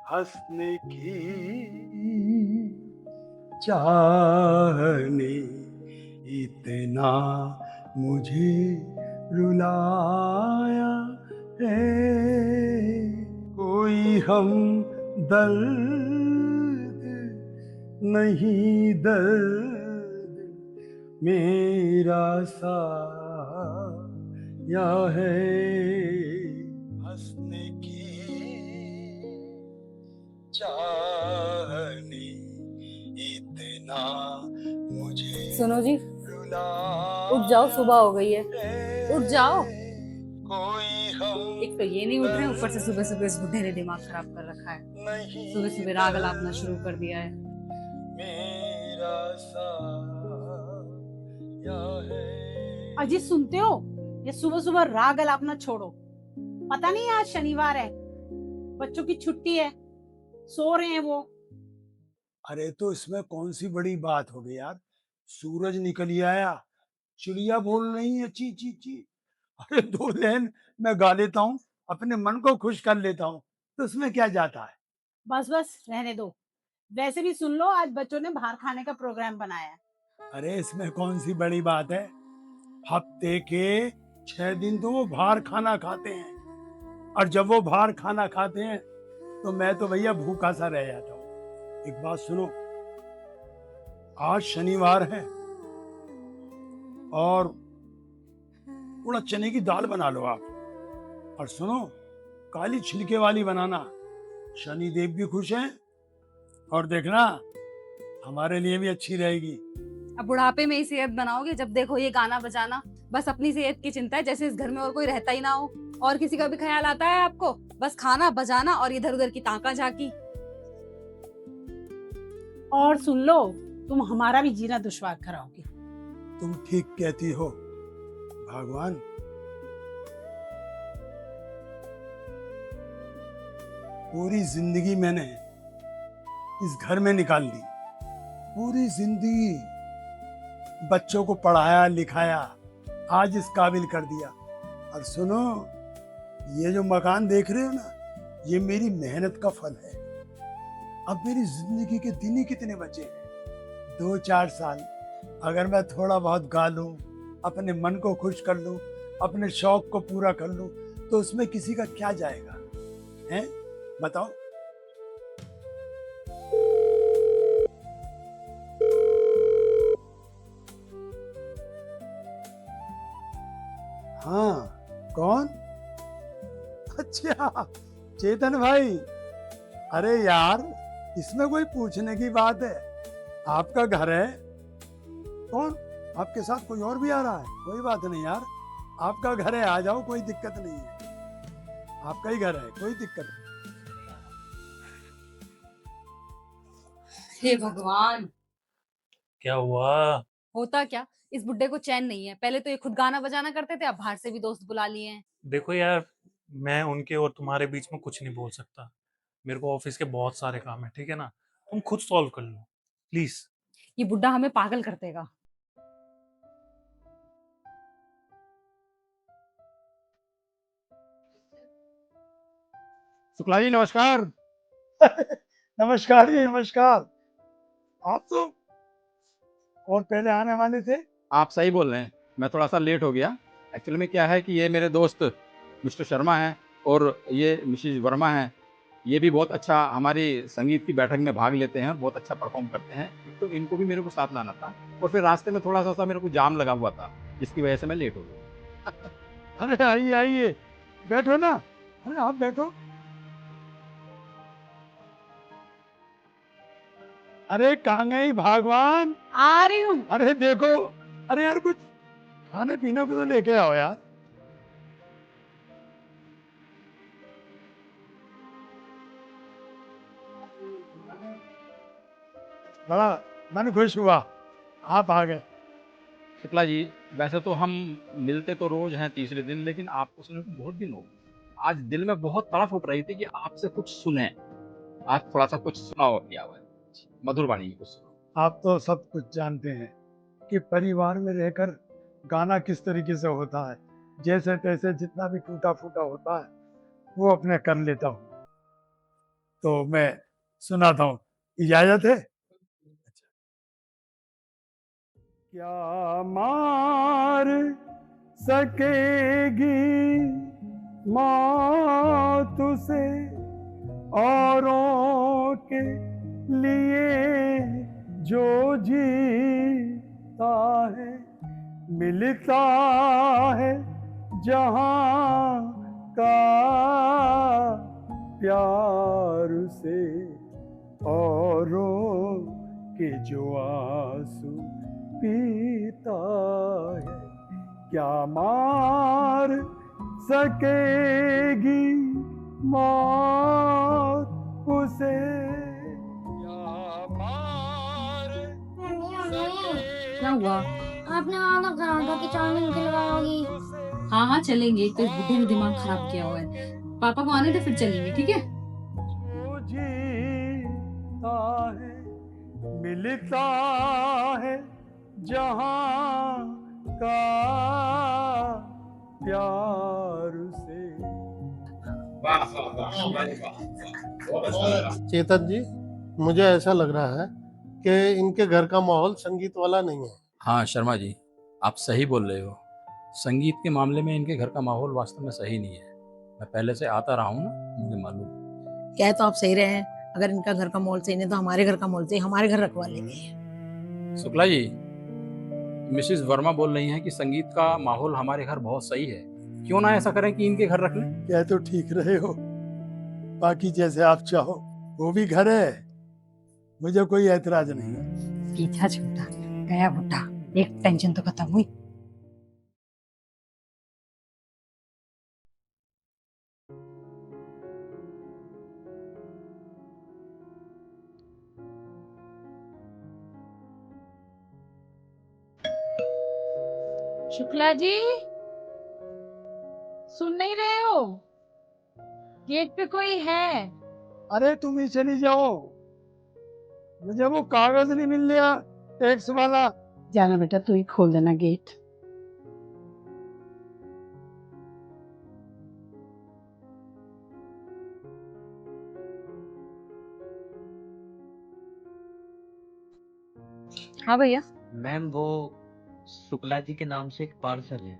हंसने की चाहने इतना मुझे रुलाया है, कोई हम दर्द नहीं, दर्द मेरा साया है। हंसने की चाहने इतना मुझे सुनो जी, रुलाया उठ जाओ, सुबह हो गई है। उठ जाओ। कोई हम एक तो ये नहीं उठ रहे, ऊपर से सुबह सुबह इस बुढ़े ने दिमाग खराब कर रखा है। सुबह सुबह राग अलापना शुरू कर दिया है। मेरा साया है। अजी सुनते हो, ये सुबह सुबह राग अलापना छोड़ो। पता नहीं आज शनिवार है, बच्चों की छुट्टी है, सो रहे हैं वो। अरे तो इसमें कौन सी बड़ी बात हो गई यार, सूरज निकल ही आया, चिड़िया बोल रही है ची ची ची। अरे दो लाइन मैं गा लेता हूँ, अपने मन को खुश कर लेता हूँ, तो उसमें क्या जाता है। बस बस रहने दो। वैसे भी सुन लो, आज बच्चों ने बाहर खाने का प्रोग्राम बनाया है। अरे इसमें कौन सी बड़ी बात है, हफ्ते के 6 दिन तो वो बाहर खाना खाते हैं, और जब वो बाहर खाना खाते हैं तो मैं तो भैया भूखा सा रह जाता हूँ। एक बात सुनो, आज शनिवार है और उड़द चने की दाल बना लो आप, और सुनो काली छिलके वाली बनाना, शनि देव भी खुश हैं और देखना हमारे लिए भी अच्छी रहेगी। अब बुढ़ापे में ही सेहत बनाओगे, जब देखो ये गाना बजाना। बस अपनी सेहत की चिंता है, जैसे इस घर में और कोई रहता ही ना हो। और किसी का भी ख्याल आता है आपको? बस खाना बजाना और इधर उधर की ताका झाकी। और सुन लो, तुम हमारा भी जीना दुश्वार कराओगे। तुम ठीक कहती हो भगवान। पूरी जिंदगी मैंने इस घर में निकाल दी, पूरी जिंदगी बच्चों को पढ़ाया लिखाया, आज इस काबिल कर दिया। और सुनो, ये जो मकान देख रहे हो ना, ये मेरी मेहनत का फल है। अब मेरी जिंदगी के दिन ही कितने बचे हैं, 2-4 साल। अगर मैं थोड़ा बहुत गा लूं, अपने मन को खुश कर लूं, अपने शौक को पूरा कर लूं, तो उसमें किसी का क्या जाएगा, हैं? बताओ। हाँ, कौन? अच्छा, चेतन भाई। अरे यार, इसमें कोई पूछने की बात है, आपका घर है। कौन? आपके साथ कोई और भी आ रहा है? कोई बात नहीं यार, आपका घर है, आ जाओ, कोई दिक्कत नहीं है। आपका ही घर है, कोई दिक्कत नहीं। हे भगवान, क्या हुआ? होता क्या? इस बुड्ढे को चैन नहीं है। पहले तो ये खुद गाना बजाना करते थे, अब बाहर से भी दोस्त बुला लिए हैं। देखो यार, मैं उनके और तुम्हारे बीच में कुछ नहीं बोल सकता। मेरे को ऑफिस के बहुत सारे काम है, ठीक है ना? तुम खुद सॉल्व कर लो प्लीज। ये बुड्ढा हमें पागल कर देगा। शुक्ला जी नमस्कार। नमस्कार जी, नमस्कार। आप तो और पहले आने वाले थे। आप सही बोल रहे हैं, मैं थोड़ा सा लेट हो गया। एक्चुअली में क्या है कि ये मेरे दोस्त मिस्टर शर्मा हैं और ये मिसेज वर्मा हैं। ये भी बहुत अच्छा हमारी संगीत की बैठक में भाग लेते हैं, बहुत अच्छा परफॉर्म करते हैं, तो इनको भी मेरे को साथ लाना था। और फिर रास्ते में थोड़ा सा मेरे को जाम लगा हुआ था, जिसकी वजह से मैं लेट हो गया। अरे आइए आइए, बैठो ना। अरे आप बैठो। अरे कहाँ गई भगवान? आ रही हूँ। अरे देखो, अरे यार कुछ खाने पीने को तो लेके आओ यार। बड़ा मन खुश हुआ आप आ गए। शुक्ला जी, वैसे तो हम मिलते तो रोज हैं तीसरे दिन, लेकिन आपको सुने को बहुत दिन हो गए। आज दिल में बहुत तड़प उठ रही थी कि आपसे कुछ सुने। आज थोड़ा सा कुछ सुनाओ अपनी आवाज, मधुर वाणी की कुछ सुनाओ। आप तो सब कुछ जानते हैं कि परिवार में रहकर गाना किस तरीके से होता है, जैसे तैसे जितना भी टूटा फूटा होता है वो अपने कर लेता हूँ। तो मैं सुनाता हूँ, इजाजत है? क्या मार सकेगी मौत उसे औरों के लिए जो जीता है, मिलता है जहां का प्यार से औरों के जो आंसू पीता है। क्या मार सकेगी मौत उसे, क्या मार क्या हुआ? आपने वादा करा था कि 4 दिन के लिए आओगी। हाँ हाँ चलेंगे, एक तो इस बुढ़े ने दिमाग खराब किया हुआ है। पापा को आने दे फिर चलेंगे, ठीक है? जो जीता है, मिलता है जहां का प्यार से। चेतन जी, मुझे ऐसा लग रहा है कि इनके घर का माहौल संगीत वाला नहीं है। हाँ शर्मा जी, आप सही बोल रहे हो। संगीत के मामले में इनके घर का माहौल वास्तव में सही नहीं है। मैं पहले से आता रहा हूँ ना, मुझे मालूम। कह तो आप सही रहे हैं, अगर इनका घर का माहौल सही नहीं तो हमारे घर का माहौल सही, हमारे घर रखवा लेंगे। शुक्ला जी, मिसेस वर्मा बोल रही हैं कि संगीत का माहौल हमारे घर बहुत सही है, क्यों ना ऐसा करें कि इनके घर रख लें। कह तो ठीक रहे हो, बाकी जैसे आप चाहो, वो भी घर है, मुझे कोई ऐतराज नहीं है। पीछा छूटा गया बुढ़ा, एक टेंशन तो खत्म हुई। शुक्ला जी, सुन नहीं रहे हो? गेट पे कोई है। अरे तुम ही चली जाओ, मुझे वो कागज नहीं मिल रहा टैक्स वाला। जाना बेटा, तू ही खोल देना गेट। हाँ भैया। मैम वो शुक्ला जी के नाम से एक पार्सल है।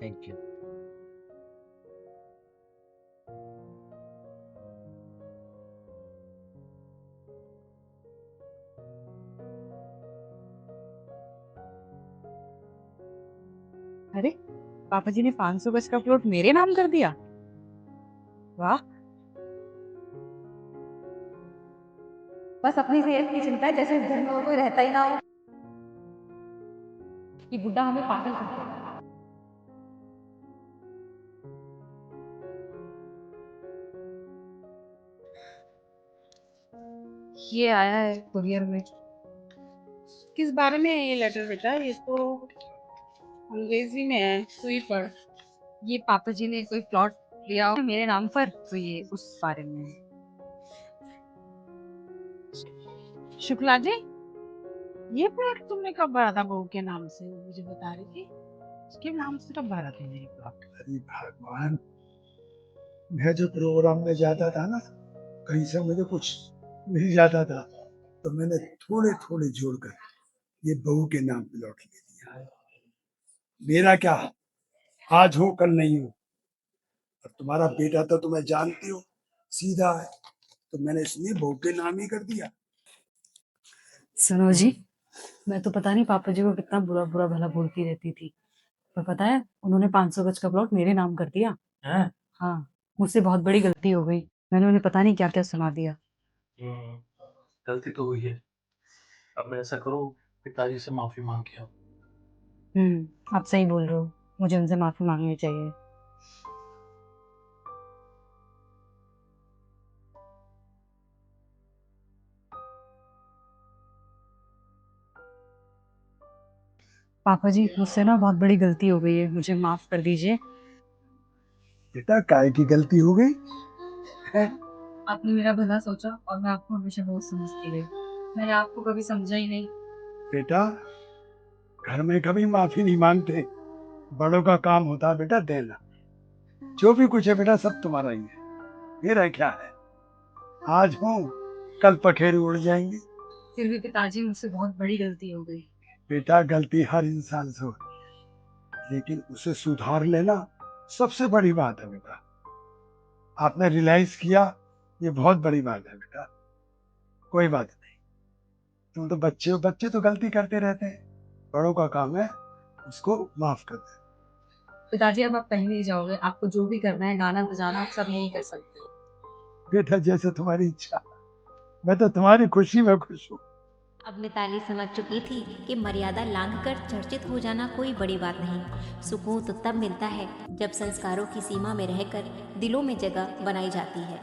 Thank you. अरे पापा जी ने 500 गज का प्लॉट मेरे नाम कर दिया, वाह। बस अपनी सेहत की चिंता है, जैसे इस घर में और कोई रहता ही ना हो। ये बुढ़ा हमें पागल कर देगा। ये आया है कुरियर में। किस बारे में है ये लेटर बेटा? ये तो अंग्रेजी में है, तू ही पढ़। ये पापा जी ने कोई प्लॉट लिया हो मेरे नाम पर, तो ये उस बारे में है। शुक्ला जी, ये प्लॉट तुमने कब भरा था बहू के नाम से? मुझे बता रही थी उसके नाम से कब भरा तुमने ये प्लॉट? अरे भगवान, मैं जो प्रोग्राम में जाता था ना, कहीं से मुझे कुछ मिल जाता था, तो मैंने थोड़े थोड़े जोड़कर ये बहू के नाम प्लॉट ले लिया है। मेरा क्या, आज हो कल नहीं हो। और तुम्हारा बेटा तो तुम्हें जानती हो, सीधा है, तो मैंने इसलिए बहू के नाम ही कर दिया। सुनो जी, मैं तो पता नहीं पापा जी को कितना बुरा बुरा भला बोलती रहती थी, पर पता है उन्होंने 500 गज का प्लॉट मेरे नाम कर दिया। हैं? हाँ, मुझसे बहुत बड़ी गलती हो गई, मैंने उन्हें पता नहीं क्या क्या सुना दिया। गलती तो हुई है। अब ऐसा करो, पिताजी से माफी मांग के आओ। आप सही बोल रहे हो, मुझे उनसे माफी मांगनी चाहिए। पापा जी, मुझसे ना बहुत बड़ी गलती हो गई है, मुझे माफ कर दीजिए। बेटा काय की गलती हो गई है? आपने मेरा भला सोचा और मैं आपको हमेशा बहुत समझती रही। मैंने आपको कभी समझा ही नहीं। बेटा घर में कभी माफी नहीं मांगते। बड़ों का काम होता है बेटा देना। जो भी कुछ है बेटा सब तुम्हारा ही है, मेरा क्या है। आज हूँ कल पखेरु उड़ जाएंगे। फिर भी पिताजी मुझसे बहुत बड़ी गलती हो गई। बेटा गलती हर इंसान से होती है, लेकिन उसे सुधार लेना सबसे बड़ी बात है बेटा। आपने रियलाइज किया, ये बहुत बड़ी बात है बेटा। कोई बात नहीं, तुम तो बच्चे हो, बच्चे तो गलती करते रहते हैं। बड़ों का काम है उसको माफ कर दे। पिताजी अब आप कहीं नहीं जाओगे, आपको जो भी करना है गाना बजाना आप सब यही कर सकते हो। बेटा जैसे तुम्हारी इच्छा, मैं तो तुम्हारी खुशी में खुश हूँ। अब मिताली समझ चुकी थी कि मर्यादा लांघकर चर्चित हो जाना कोई बड़ी बात नहीं। सुकून तो तब मिलता है जब संस्कारों की सीमा में रहकर दिलों में जगह बनाई जाती है।